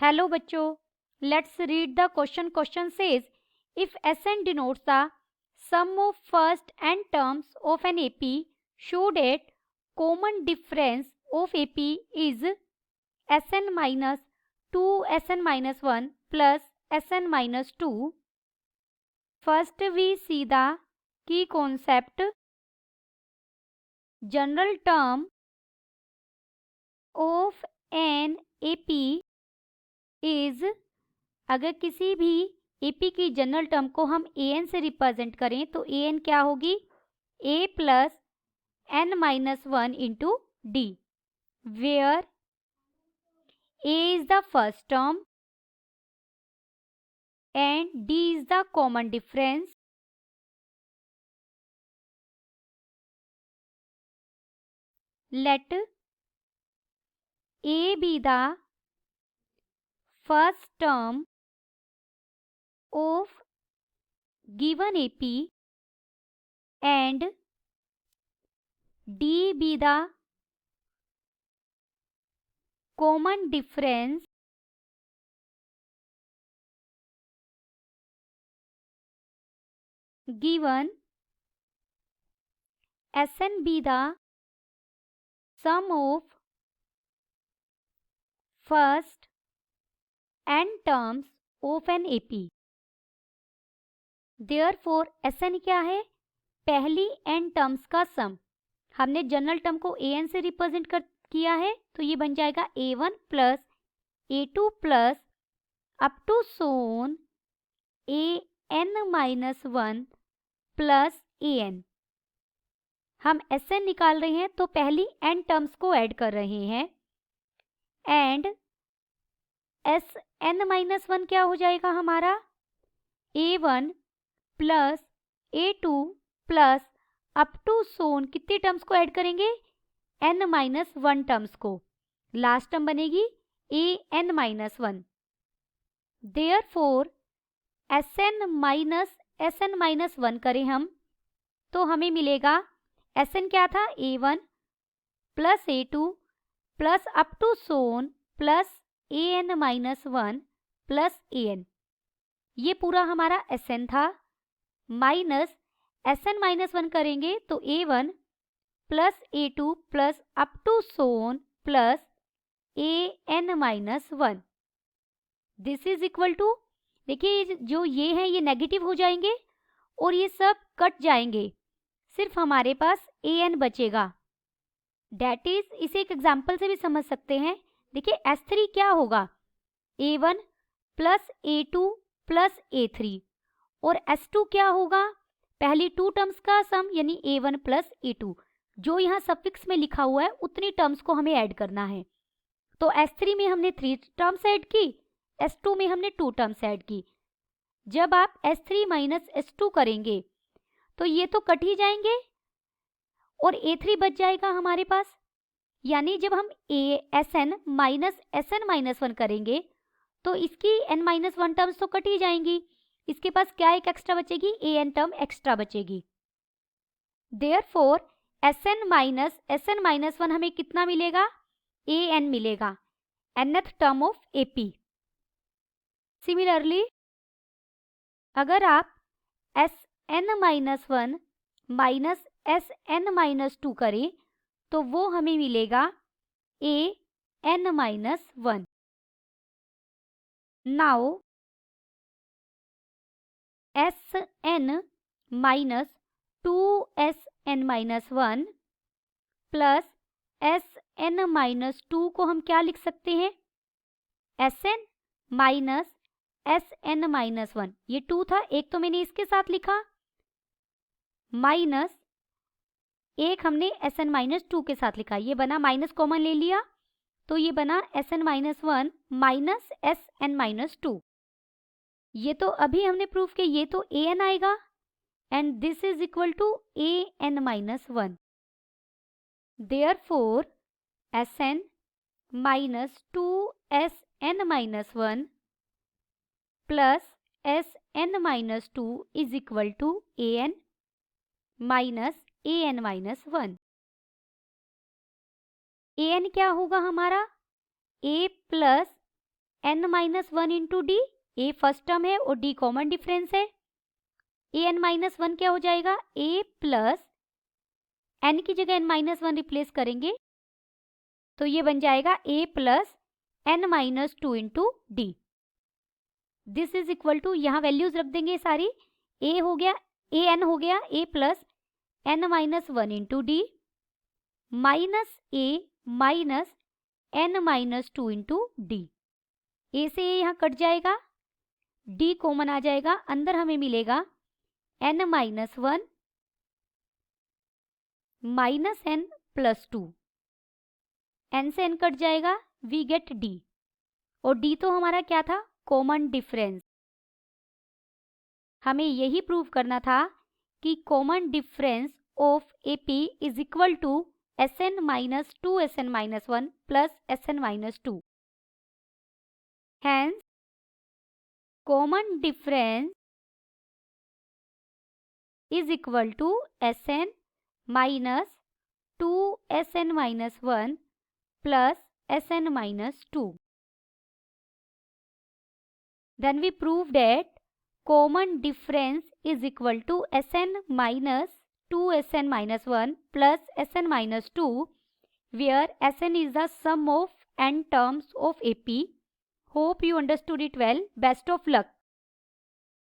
Hello बच्चों, let's read the question. Question says, if Sn denotes the sum of first n terms of an AP, show that common difference of AP is Sn minus 2 Sn minus 1 plus Sn minus 2. First we see the key concept. General term of an AP is, अगर किसी भी AP की general term को हम an से represent करें तो an क्या होगी? a plus n minus 1 into d, where a is the first term and d is the common difference. Let a be the first term of given AP and d be the common difference given Sn be the sum of first n terms of an AP. Therefore Sn क्या है? पहली n terms का sum. हमने general term को an से represent किया है तो ये बन जाएगा a1 plus a2 plus up to so on an minus 1 plus an. हम Sn निकाल रहे हैं तो पहली n टर्म्स को ऐड कर रहे हैं एंड Sn माइनस 1 क्या हो जाएगा हमारा? a1 plus a2 plus up to so on कितनी टर्म्स को ऐड करेंगे? n माइनस 1 टर्म्स को. लास्ट टर्म बनेगी an minus 1. Therefore Sn minus 1 करें हम तो हमें मिलेगा Sn क्या था? a1 plus a2 plus up to so on plus an minus 1 plus an. ये पूरा हमारा Sn था. माइनस Sn माइनस 1 करेंगे तो a1 plus a2 plus up to so on plus an minus 1. This is equal to, देखिए जो ये है ये नेगेटिव हो जाएंगे और ये सब कट जाएंगे, सिर्फ हमारे पास an बचेगा. डेट इज, इसे एक एग्जाम्पल से भी समझ सकते हैं. देखिए S3 क्या होगा? a1 plus a2 plus a3 और S2 क्या होगा? पहली टू टर्म्स का सम यानी a1 प्लस a2. जो यहाँ सफिक्स में लिखा हुआ है उतनी टर्म्स को हमें ऐड करना है. तो S3 में हमने 3 टर्म्स ऐड की, S2 में हमने 2 टर्म्स ऐड की. जब आप S3 माइनस S2 करेंगे तो ये तो कट ही जाएंगे और a3 बच जाएगा हमारे पास. यानी जब हम Sn माइनस 1 करेंगे तो इसकी n माइनस 1 टर्म्स तो कट ही जाएंगी. इसके पास क्या एक एक्स्ट्रा बचेगी? an टर्म एक्स्ट्रा बचेगी. देयरफॉर Sn माइनस 1 हमें कितना मिलेगा? an मिलेगा, nth term of AP. Similarly अगर आप Sn minus 1 minus Sn minus 2 करें तो वो हमें मिलेगा an minus 1. Now Sn minus 2Sn minus 1 plus Sn minus 2 को हम क्या लिख सकते हैं? Sn minus Sn minus 1. ये 2 था, एक तो मैंने इसके साथ लिखा, माइनस एक हमने Sn माइनस 2 के साथ लिखा. ये बना, माइनस कॉमन ले लिया तो ये बना Sn minus 1 minus Sn minus 2. ये तो अभी हमने प्रूफ किया, ये तो an आएगा and this is equal to an minus 1. Therefore Sn minus 2Sn minus 1 plus Sn minus 2 is equal to an minus an minus 1. an क्या होगा हमारा? a plus n minus one into d, a first term है और D common difference है। A N minus one क्या हो जाएगा, a plus N की जगह n माइनस वन रिप्लेस करेंगे तो ये बन जाएगा a plus n minus two into d. This is equal to, यहाँ वैल्यूज रख देंगे सारी, ए हो गया, ए एन हो गया a plus n minus one into d minus a minus n minus two into d. A से ए यहाँ कट जाएगा, डी कॉमन आ जाएगा, अंदर हमें मिलेगा n minus one minus n plus two, n से एन कट जाएगा, वी गेट डी, और डी तो हमारा क्या था, कॉमन डिफरेंस। हमें यही प्रूव करना था कि common difference of AP is equal to S n minus two S n minus one plus S n minus two. Hence common difference is equal to S n minus two S n minus one plus S n minus two. Then we prove that common difference is equal to Sn minus 2Sn minus 1 plus Sn minus 2, where Sn is the sum of n terms of AP. Hope you understood it well. Best of luck.